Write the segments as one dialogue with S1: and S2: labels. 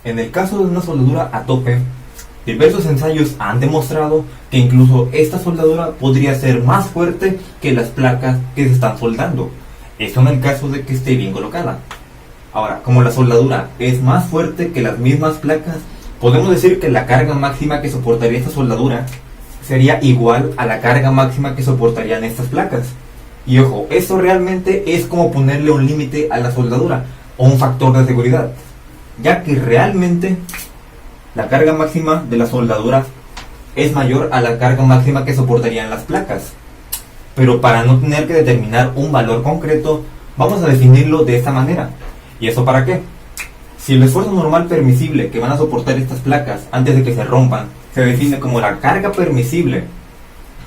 S1: En el caso de una soldadura a tope, diversos ensayos han demostrado que incluso esta soldadura podría ser más fuerte que las placas que se están soldando. Esto en el caso de que esté bien colocada. Ahora, como la soldadura es más fuerte que las mismas placas, podemos decir que la carga máxima que soportaría esta soldadura sería igual a la carga máxima que soportarían estas placas. Y ojo, esto realmente es como ponerle un límite a la soldadura o un factor de seguridad, ya que realmente la carga máxima de la soldadura es mayor a la carga máxima que soportarían las placas. Pero para no tener que determinar un valor concreto, vamos a definirlo de esta manera. ¿Y eso para qué? Si el esfuerzo normal permisible que van a soportar estas placas antes de que se rompan se define como la carga permisible,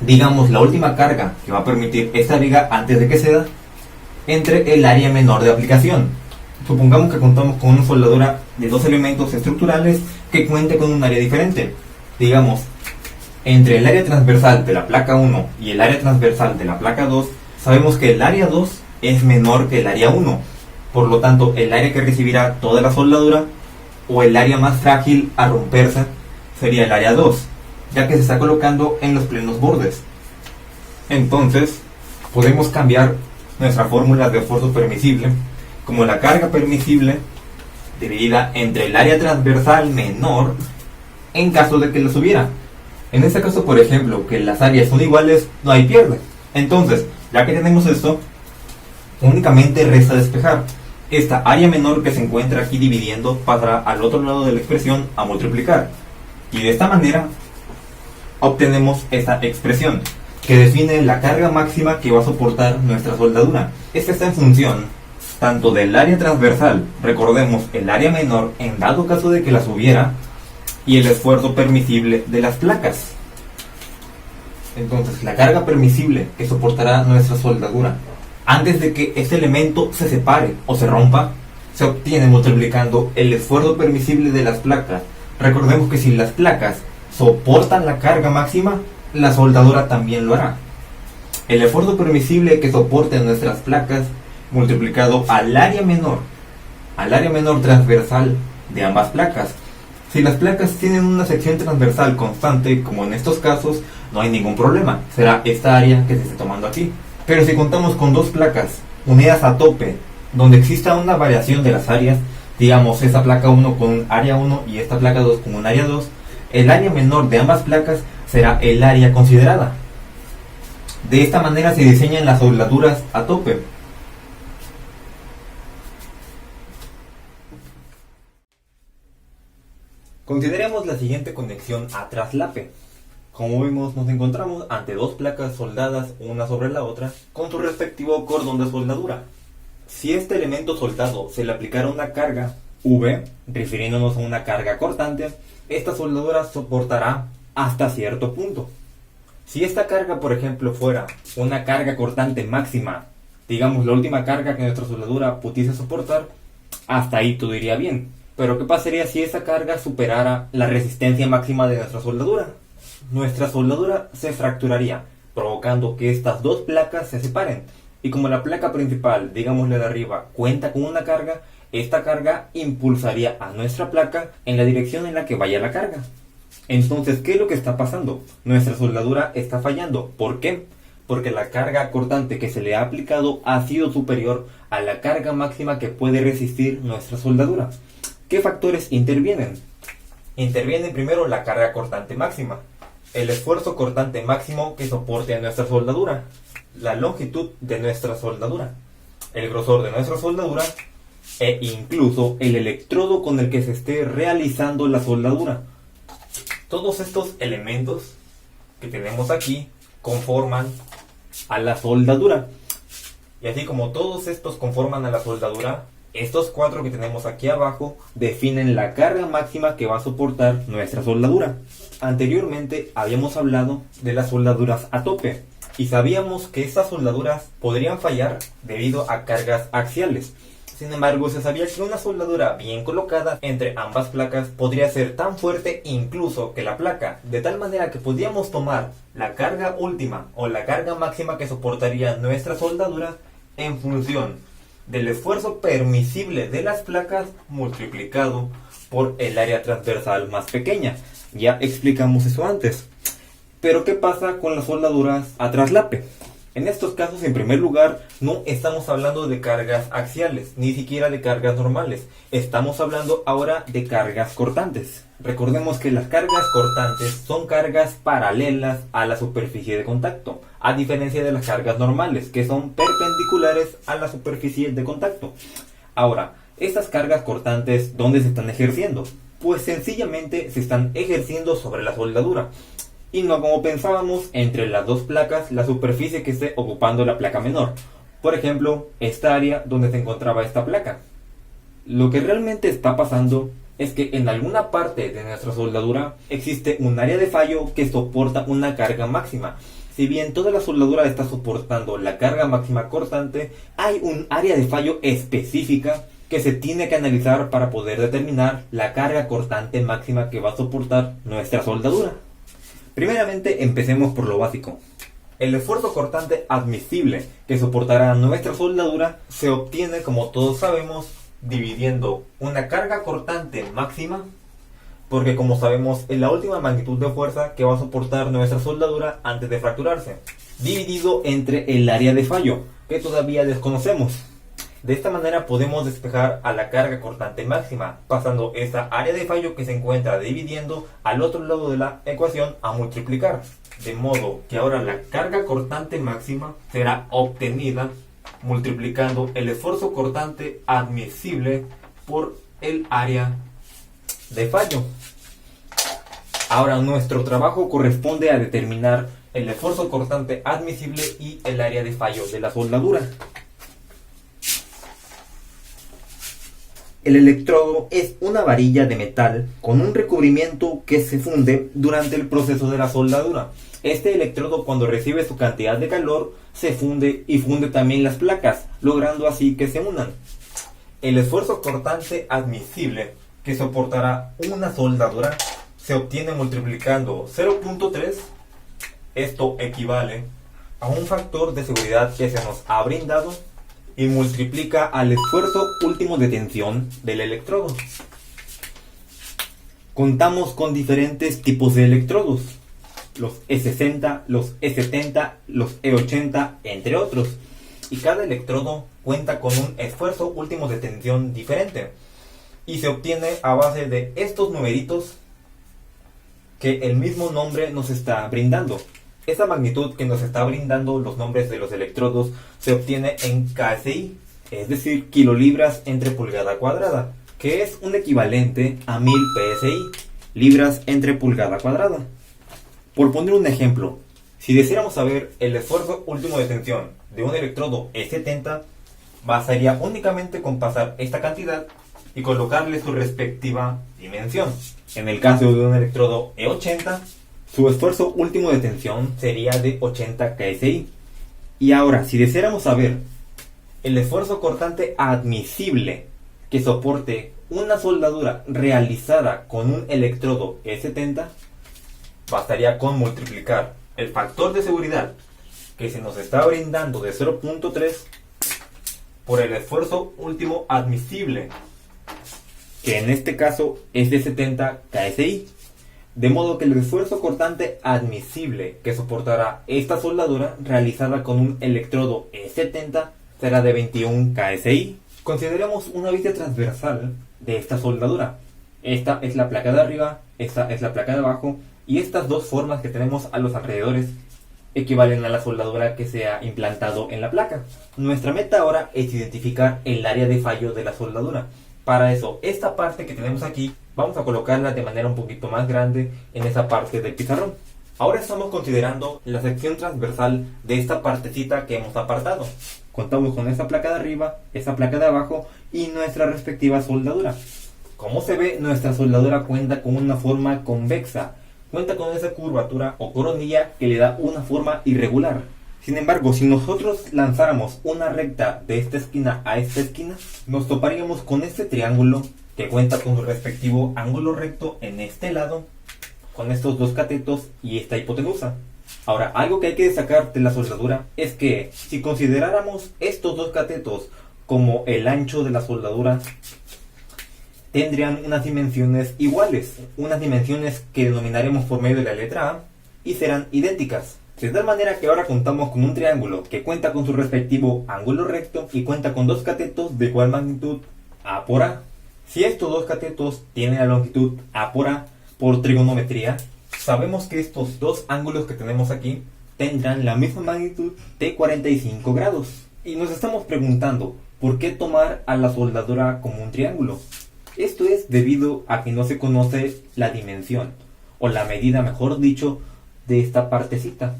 S1: digamos la última carga que va a permitir esta viga antes de que ceda, entre el área menor de aplicación. Supongamos que contamos con una soldadura de dos elementos estructurales que cuente con un área diferente. Digamos, entre el área transversal de la placa 1 y el área transversal de la placa 2, sabemos que el área 2 es menor que el área 1. Por lo tanto, el área que recibirá toda la soldadura, o el área más frágil a romperse, sería el área 2, ya que se está colocando en los plenos bordes. Entonces, podemos cambiar nuestra fórmula de esfuerzo permisible como la carga permisible dividida entre el área transversal menor en caso de que las hubiera. En este caso, por ejemplo, que las áreas son iguales, no hay pierde. Entonces, ya que tenemos esto, únicamente resta despejar. Esta área menor que se encuentra aquí dividiendo pasará al otro lado de la expresión a multiplicar. Y de esta manera obtenemos esta expresión que define la carga máxima que va a soportar nuestra soldadura. Esta está en función tanto del área transversal, recordemos el área menor en dado caso de que las hubiera, y el esfuerzo permisible de las placas. Entonces, la carga permisible que soportará nuestra soldadura antes de que este elemento se separe o se rompa, se obtiene multiplicando el esfuerzo permisible de las placas. Recordemos que si las placas soportan la carga máxima, la soldadura también lo hará. El esfuerzo permisible que soporten nuestras placas multiplicado al área menor transversal de ambas placas. Si las placas tienen una sección transversal constante, como en estos casos, no hay ningún problema, será esta área que se esté tomando aquí. Pero si contamos con dos placas unidas a tope, donde exista una variación de las áreas, digamos esta placa 1 con un área 1 y esta placa 2 con un área 2, el área menor de ambas placas será el área considerada. De esta manera se diseñan las soldaduras a tope. Consideremos la siguiente conexión a traslape. Como vimos, nos encontramos ante dos placas soldadas una sobre la otra con su respectivo cordón de soldadura. Si este elemento soldado se le aplicara una carga V, refiriéndonos a una carga cortante, esta soldadura soportará hasta cierto punto. Si esta carga, por ejemplo, fuera una carga cortante máxima, digamos la última carga que nuestra soldadura pudiese soportar, hasta ahí todo iría bien. Pero ¿qué pasaría si esa carga superara la resistencia máxima de nuestra soldadura? Nuestra soldadura se fracturaría, provocando que estas dos placas se separen. Y como la placa principal, digámosle de arriba, cuenta con una carga, esta carga impulsaría a nuestra placa en la dirección en la que vaya la carga. Entonces, ¿qué es lo que está pasando? Nuestra soldadura está fallando. ¿Por qué? Porque la carga cortante que se le ha aplicado ha sido superior a la carga máxima que puede resistir nuestra soldadura. ¿Qué factores intervienen? Interviene primero la carga cortante máxima, el esfuerzo cortante máximo que soporte a nuestra soldadura, la longitud de nuestra soldadura, el grosor de nuestra soldadura e incluso el electrodo con el que se esté realizando la soldadura. Todos estos elementos que tenemos aquí conforman a la soldadura. Y así como todos estos conforman a la soldadura, estos cuatro que tenemos aquí abajo definen la carga máxima que va a soportar nuestra soldadura. Anteriormente habíamos hablado de las soldaduras a tope y sabíamos que estas soldaduras podrían fallar debido a cargas axiales. Sin embargo, se sabía que una soldadura bien colocada entre ambas placas podría ser tan fuerte incluso que la placa, de tal manera que podíamos tomar la carga última o la carga máxima que soportaría nuestra soldadura en función del esfuerzo permisible de las placas multiplicado por el área transversal más pequeña. Ya explicamos eso antes. Pero ¿qué pasa con las soldaduras a traslape? En estos casos, en primer lugar, no estamos hablando de cargas axiales, ni siquiera de cargas normales. Estamos hablando ahora de cargas cortantes. Recordemos que las cargas cortantes son cargas paralelas a la superficie de contacto, a diferencia de las cargas normales, que son perpendiculares a la superficie de contacto. Ahora, estas cargas cortantes, ¿dónde se están ejerciendo? Pues sencillamente se están ejerciendo sobre la soldadura. Y no como pensábamos, entre las dos placas, la superficie que esté ocupando la placa menor. Por ejemplo, esta área donde se encontraba esta placa. Lo que realmente está pasando es que en alguna parte de nuestra soldadura existe un área de fallo que soporta una carga máxima. Si bien toda la soldadura está soportando la carga máxima cortante, hay un área de fallo específica que se tiene que analizar para poder determinar la carga cortante máxima que va a soportar nuestra soldadura. Primeramente, empecemos por lo básico. El esfuerzo cortante admisible que soportará nuestra soldadura se obtiene, como todos sabemos, dividiendo una carga cortante máxima, porque como sabemos es la última magnitud de fuerza que va a soportar nuestra soldadura antes de fracturarse, dividido entre el área de fallo, que todavía desconocemos. De esta manera podemos despejar a la carga cortante máxima, pasando esa área de fallo que se encuentra dividiendo al otro lado de la ecuación a multiplicar. De modo que ahora la carga cortante máxima será obtenida multiplicando el esfuerzo cortante admisible por el área de fallo. Ahora nuestro trabajo corresponde a determinar el esfuerzo cortante admisible y el área de fallo de la soldadura. El electrodo es una varilla de metal con un recubrimiento que se funde durante el proceso de la soldadura. Este electrodo, cuando recibe su cantidad de calor, se funde y funde también las placas, logrando así que se unan. El esfuerzo cortante admisible que soportará una soldadura se obtiene multiplicando 0.3. Esto equivale a un factor de seguridad que se nos ha brindado y multiplica al esfuerzo último de tensión del electrodo. Contamos con diferentes tipos de electrodos, los E60, los E70, los E80, entre otros, y cada electrodo cuenta con un esfuerzo último de tensión diferente y se obtiene a base de estos numeritos que el mismo nombre nos está brindando. Esa magnitud que nos está brindando los nombres de los electrodos se obtiene en KSI, es decir, kilolibras entre pulgada cuadrada, que es un equivalente a 1000 PSI, libras entre pulgada cuadrada. Por poner un ejemplo, si deseáramos saber el esfuerzo último de tensión de un electrodo E70, bastaría únicamente con pasar esta cantidad y colocarle su respectiva dimensión. En el caso de un electrodo E80, su esfuerzo último de tensión sería de 80 KSI. Y ahora, si deseáramos saber el esfuerzo cortante admisible que soporte una soldadura realizada con un electrodo E70, bastaría con multiplicar el factor de seguridad que se nos está brindando de 0.3 por el esfuerzo último admisible, que en este caso es de 70 KSI. De modo que el esfuerzo cortante admisible que soportará esta soldadura realizada con un electrodo E70 será de 21 KSI. Consideremos una vista transversal de esta soldadura. Esta es la placa de arriba, esta es la placa de abajo, y estas dos formas que tenemos a los alrededores equivalen a la soldadura que se ha implantado en la placa. Nuestra meta ahora es identificar el área de fallo de la soldadura. Para eso, esta parte que tenemos aquí, vamos a colocarla de manera un poquito más grande en esa parte del pizarrón. Ahora estamos considerando la sección transversal de esta partecita que hemos apartado. Contamos con esta placa de arriba, esta placa de abajo y nuestra respectiva soldadura. Como se ve, nuestra soldadura cuenta con una forma convexa. Cuenta con esa curvatura o coronilla que le da una forma irregular. Sin embargo, si nosotros lanzáramos una recta de esta esquina a esta esquina, nos toparíamos con este triángulo que cuenta con su respectivo ángulo recto en este lado, con estos dos catetos y esta hipotenusa. Ahora, algo que hay que destacar de la soldadura es que si consideráramos estos dos catetos como el ancho de la soldadura, tendrían unas dimensiones iguales, unas dimensiones que denominaremos por medio de la letra A y serán idénticas. De tal manera que ahora contamos con un triángulo que cuenta con su respectivo ángulo recto y cuenta con dos catetos de igual magnitud A por A. Si estos dos catetos tienen la longitud A por trigonometría, sabemos que estos dos ángulos que tenemos aquí tendrán la misma magnitud de 45 grados. Y nos estamos preguntando, ¿por qué tomar a la soldadura como un triángulo? Esto es debido a que no se conoce la dimensión, o la medida mejor dicho, de esta partecita.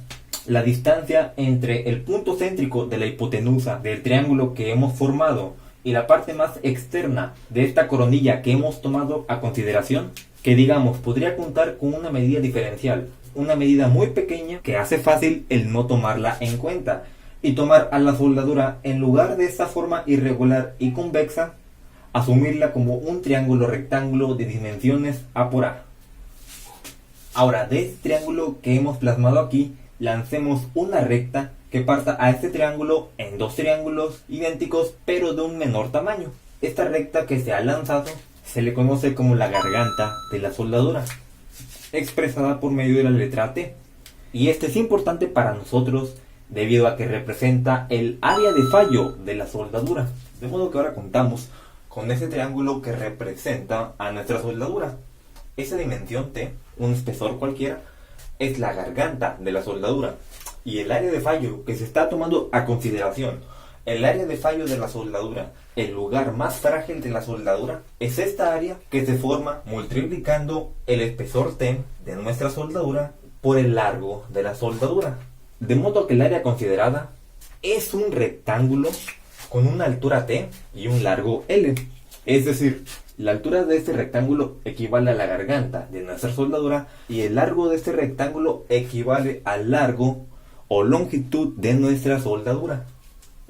S1: La distancia entre el punto céntrico de la hipotenusa del triángulo que hemos formado y la parte más externa de esta coronilla que hemos tomado a consideración, que digamos podría contar con una medida diferencial, una medida muy pequeña que hace fácil el no tomarla en cuenta y tomar a la soldadura en lugar de esta forma irregular y convexa, asumirla como un triángulo rectángulo de dimensiones A por A. Ahora, de este triángulo que hemos plasmado aquí, lancemos una recta que parta a este triángulo en dos triángulos idénticos pero de un menor tamaño. Esta recta que se ha lanzado se le conoce como la garganta de la soldadura, expresada por medio de la letra T. Y este es importante para nosotros debido a que representa el área de fallo de la soldadura. De modo que ahora contamos con ese triángulo que representa a nuestra soldadura. Esa dimensión T, un espesor cualquiera, es la garganta de la soldadura. Y el área de fallo que se está tomando a consideración, el área de fallo de la soldadura, el lugar más frágil de la soldadura, es esta área que se forma multiplicando el espesor T de nuestra soldadura por el largo de la soldadura. De modo que el área considerada es un rectángulo con una altura T y un largo L. Es decir, la altura de este rectángulo equivale a la garganta de nuestra soldadura y el largo de este rectángulo equivale al largo o longitud de nuestra soldadura.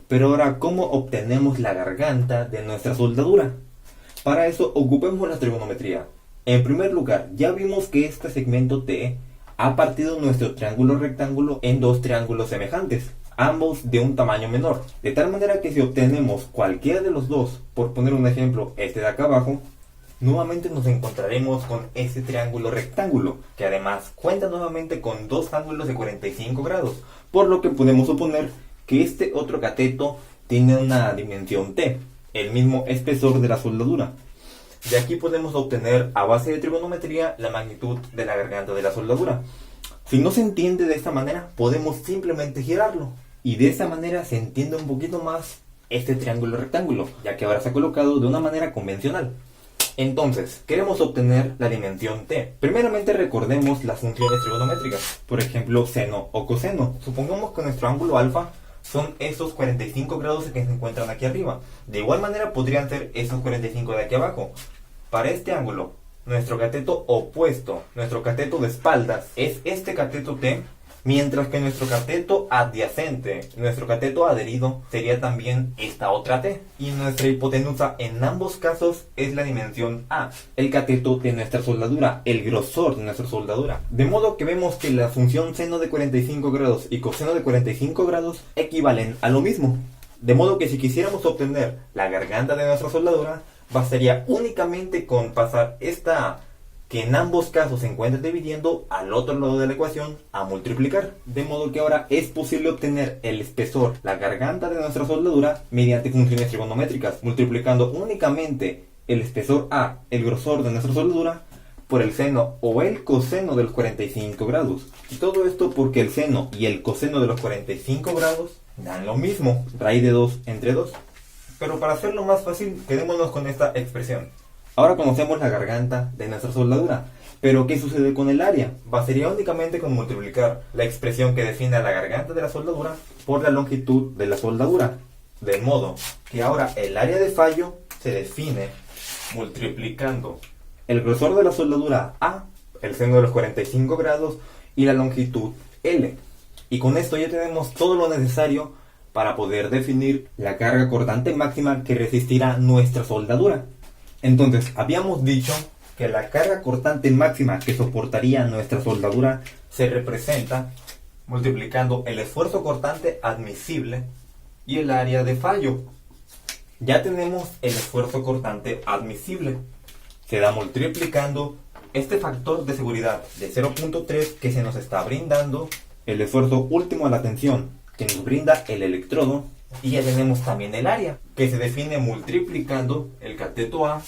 S1: Pero ahora, ¿cómo obtenemos la garganta de nuestra soldadura? Para eso ocupemos la trigonometría. En primer lugar, ya vimos que este segmento T ha partido nuestro triángulo rectángulo en dos triángulos semejantes, ambos de un tamaño menor, de tal manera que si obtenemos cualquiera de los dos, por poner un ejemplo, este de acá abajo, nuevamente nos encontraremos con este triángulo rectángulo, que además cuenta nuevamente con dos ángulos de 45 grados, por lo que podemos suponer que este otro cateto tiene una dimensión T, el mismo espesor de la soldadura. De aquí podemos obtener, a base de trigonometría, la magnitud de la garganta de la soldadura. Si no se entiende de esta manera, podemos simplemente girarlo. Y de esa manera se entiende un poquito más este triángulo rectángulo, ya que ahora se ha colocado de una manera convencional. Entonces, queremos obtener la dimensión T. Primeramente recordemos las funciones trigonométricas, por ejemplo, seno o coseno. Supongamos que nuestro ángulo alfa son esos 45 grados que se encuentran aquí arriba. De igual manera podrían ser esos 45 de aquí abajo. Para este ángulo, nuestro cateto opuesto, nuestro cateto de espaldas, es este cateto T, mientras que nuestro cateto adyacente, nuestro cateto adherido, sería también esta otra T. Y nuestra hipotenusa en ambos casos es la dimensión A, el cateto de nuestra soldadura, el grosor de nuestra soldadura. De modo que vemos que la función seno de 45 grados y coseno de 45 grados equivalen a lo mismo. De modo que si quisiéramos obtener la garganta de nuestra soldadura, bastaría únicamente con pasar esta A, que en ambos casos se encuentra dividiendo, al otro lado de la ecuación a multiplicar. De modo que ahora es posible obtener el espesor, la garganta de nuestra soldadura, mediante funciones trigonométricas, multiplicando únicamente el espesor A, el grosor de nuestra soldadura, por el seno o el coseno de los 45 grados. Y todo esto porque el seno y el coseno de los 45 grados dan lo mismo, raíz de 2 entre 2. Pero para hacerlo más fácil, quedémonos con esta expresión. Ahora conocemos la garganta de nuestra soldadura, pero ¿qué sucede con el área? Bastaría únicamente con multiplicar la expresión que define a la garganta de la soldadura por la longitud de la soldadura, de modo que ahora el área de fallo se define multiplicando el grosor de la soldadura A, el seno de los 45 grados y la longitud L. Y con esto ya tenemos todo lo necesario para poder definir la carga cortante máxima que resistirá nuestra soldadura. Entonces, habíamos dicho que la carga cortante máxima que soportaría nuestra soldadura se representa multiplicando el esfuerzo cortante admisible y el área de fallo. Ya tenemos el esfuerzo cortante admisible. se da multiplicando este factor de seguridad de 0.3 que se nos está brindando, el esfuerzo último a la tensión que nos brinda el electrodo, y ya tenemos también el área, que se define multiplicando el cateto A,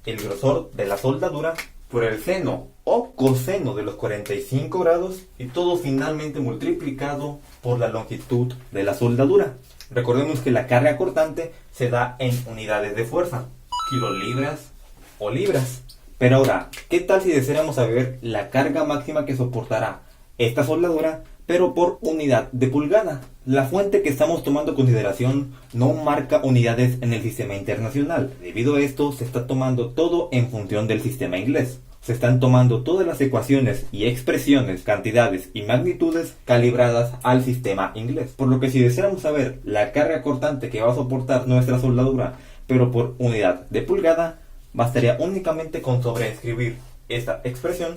S1: el grosor de la soldadura, por el seno o coseno de los 45 grados, y todo finalmente multiplicado por la longitud de la soldadura. Recordemos que la carga cortante se da en unidades de fuerza, kilolibras o libras. Pero ahora, ¿qué tal si deseáramos saber la carga máxima que soportará esta soldadura, pero por unidad de pulgada? La fuente que estamos tomando en consideración no marca unidades en el sistema internacional. Debido a esto, se está tomando todo en función del sistema inglés. Se están tomando todas las ecuaciones y expresiones, cantidades y magnitudes calibradas al sistema inglés. Por lo que si deseáramos saber la carga cortante que va a soportar nuestra soldadura, pero por unidad de pulgada, bastaría únicamente con sobreescribir esta expresión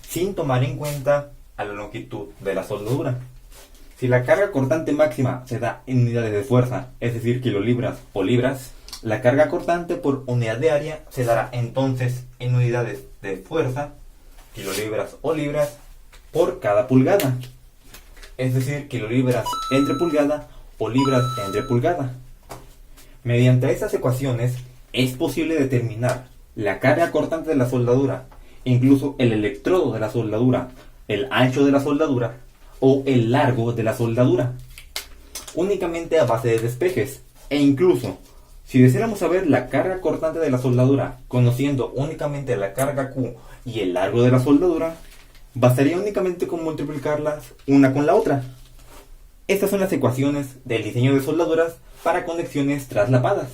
S1: sin tomar en cuenta a la longitud de la soldadura. Si la carga cortante máxima se da en unidades de fuerza, es decir, kilolibras o libras, la carga cortante por unidad de área se dará entonces en unidades de fuerza, kilolibras o libras, por cada pulgada. Es decir, kilolibras entre pulgada o libras entre pulgada. Mediante estas ecuaciones es posible determinar la carga cortante de la soldadura, incluso el electrodo de la soldadura, el ancho de la soldadura o el largo de la soldadura, únicamente a base de despejes. E incluso, si deseáramos saber la carga cortante de la soldadura, conociendo únicamente la carga Q y el largo de la soldadura, bastaría únicamente con multiplicarlas una con la otra. Estas son las ecuaciones del diseño de soldaduras para conexiones traslapadas.